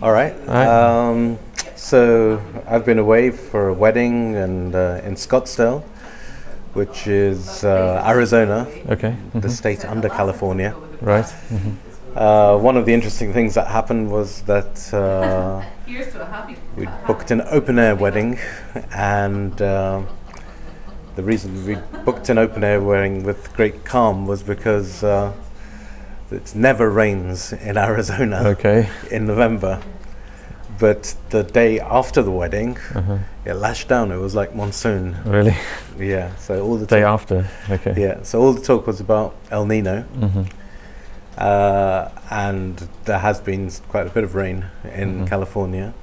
All right. So I've been away for a wedding and in Scottsdale, which is Arizona, Okay. the state under California. Right. One of the interesting things that happened was that we booked an open-air wedding, and the reason we booked an open-air wedding with great calm was because it never rains in Arizona in November. But the day after the wedding, it lashed down. It was like monsoon. Really? Yeah. So all the day after. Okay. Yeah. So all the talk was about El Nino, and there has been quite a bit of rain in California.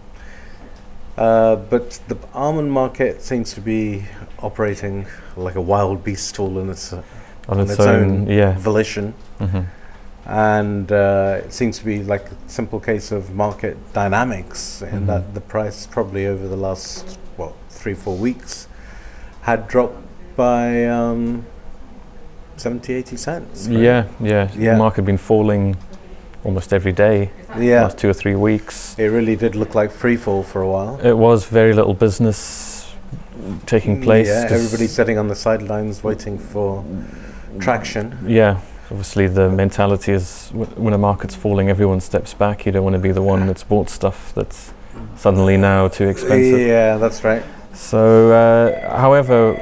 But the almond market seems to be operating like a wild beast, all on its own volition. And it seems to be like a simple case of market dynamics, in that the price probably over the last 3-4 weeks had dropped by 70-80 cents. Right? The market had been falling almost every day last 2 or 3 weeks. It really did look like free fall for a while. It was very little business taking place. Yeah, everybody's sitting on the sidelines waiting for traction. Yeah. Obviously, the mentality is when a market's falling, everyone steps back. You don't want to be the one that's bought stuff that's suddenly now too expensive. Yeah, that's right. So, however,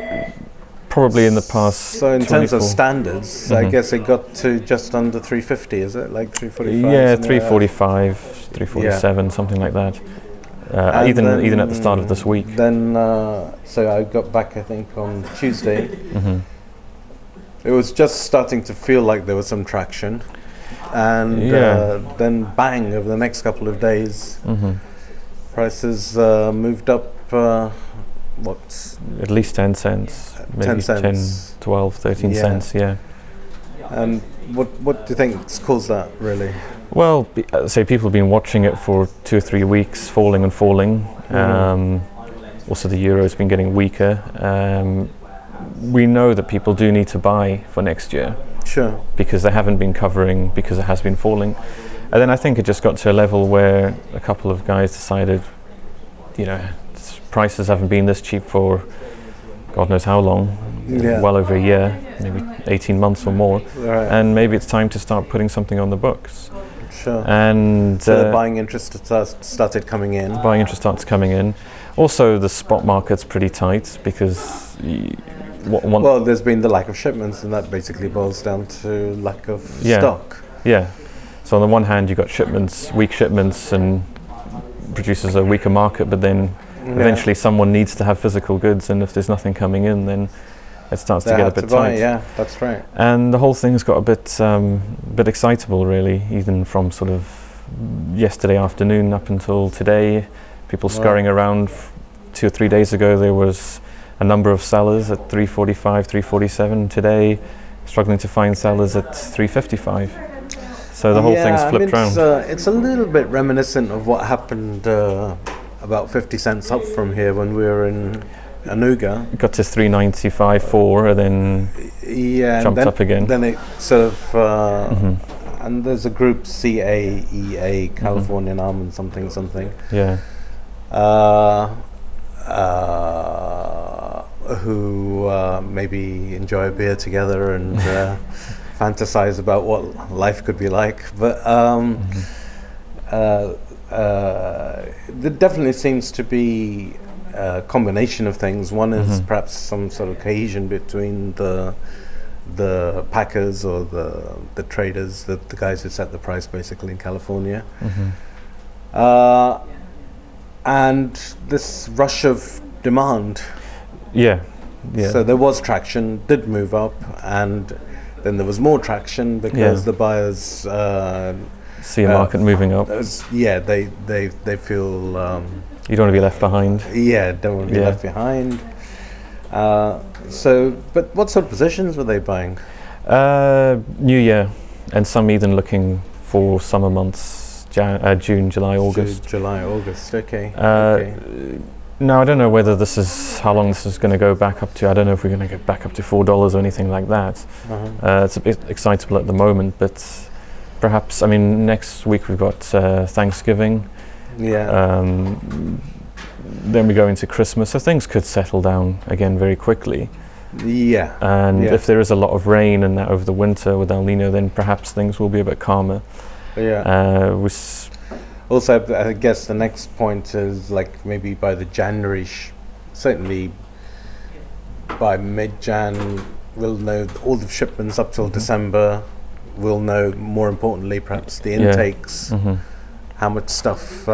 probably in the past. So, in terms of standards, I guess it got to just under 350. Is it like 345? Yeah, 345, 347, something like that. Even at the start of this week. Then, so I got back, I think, on Tuesday. It was just starting to feel like there was some traction, and then bang, over the next couple of days, prices moved up, at least 10 cents, maybe 10 cents. 10, 12, 13 cents, And what do you think's caused that, really? Well, say people have been watching it for 2 or 3 weeks, falling and falling. Also, the euro's been getting weaker. We know that people do need to buy for next year. Sure. Because they haven't been covering, because it has been falling. And then I think it just got to a level where a couple of guys decided, prices haven't been this cheap for God knows how long, well over a year, maybe 18 months or more. Right. And maybe it's time to start putting something on the books. Sure. And so the buying interest started coming in. Buying interest starts coming in. Also, the spot market's pretty tight because well, there's been the lack of shipments, and that basically boils down to lack of stock. Yeah. So on the one hand, you've got shipments, weak shipments, and produces a weaker market, but then eventually someone needs to have physical goods, and if there's nothing coming in, then it starts to get a bit tight. Yeah, that's right. And the whole thing's got a bit excitable, really, even from sort of yesterday afternoon up until today. People scurrying around. 2 or 3 days ago, there was a number of sellers at 345, 347. Today, struggling to find sellers at 355. So the whole thing's flipped round. It's a little bit reminiscent of what happened about 50 cents up from here when we were in Anuga. It got to 395, 4, and then jumped up again. Then it sort of, and there's a group CAEA, Californian Almond something. Yeah. Who maybe enjoy a beer together and fantasize about what life could be like. But there definitely seems to be a combination of things. One is perhaps some sort of cohesion between the packers or the traders, the guys who set the price basically in California. And this rush of demand. Yeah. So there was traction, did move up, and then there was more traction because the buyers see a market moving up. They feel you don't want to be left behind. Yeah, don't want to be left behind. But what sort of positions were they buying? New Year, and some even looking for summer months. June, July, August. July, August, okay. No, I don't know whether how long this is going to go back up to. I don't know if we're going to get back up to $4 or anything like that. It's a bit excitable at the moment, but perhaps, next week we've got Thanksgiving, Yeah. Then we go into Christmas, so things could settle down again very quickly. Yeah. And yeah. if there is a lot of rain and that over the winter with El Nino, then perhaps things will be a bit calmer. Yeah. Also, I guess the next point is like maybe by the January, certainly by mid-Jan, we'll know all the shipments up till December. We'll know, more importantly, perhaps the intakes, how much stuff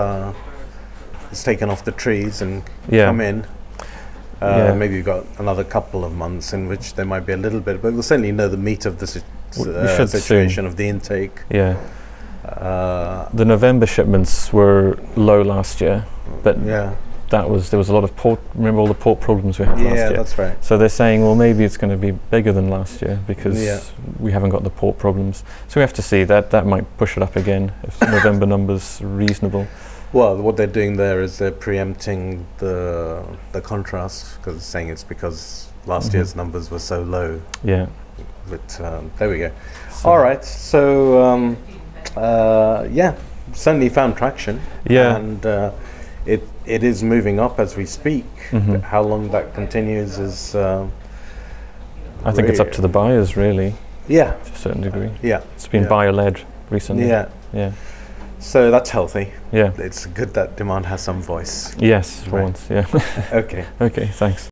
is taken off the trees and come in. Maybe you've got another couple of months in which there might be a little bit, but we'll certainly know the meat of the situation of the intake. Yeah. The November shipments were low last year, but there was a lot of port. Remember all the port problems we had last year? Yeah, that's right. So they're saying, well, maybe it's going to be bigger than last year because we haven't got the port problems. So we have to see that might push it up again if the November numbers are reasonable. Well, what they're doing there is they're preempting the contrast, because it's saying it's because last year's numbers were so low. Yeah. But there we go. All right. So certainly found traction. Yeah. And it is moving up as we speak. How long that continues is. I think it's up to the buyers, really. Yeah. To a certain degree. Yeah. It's been buyer-led recently. Yeah. Yeah. So that's healthy. Yeah. It's good that demand has some voice. Yes, for once. Yeah. Okay. Okay. Thanks.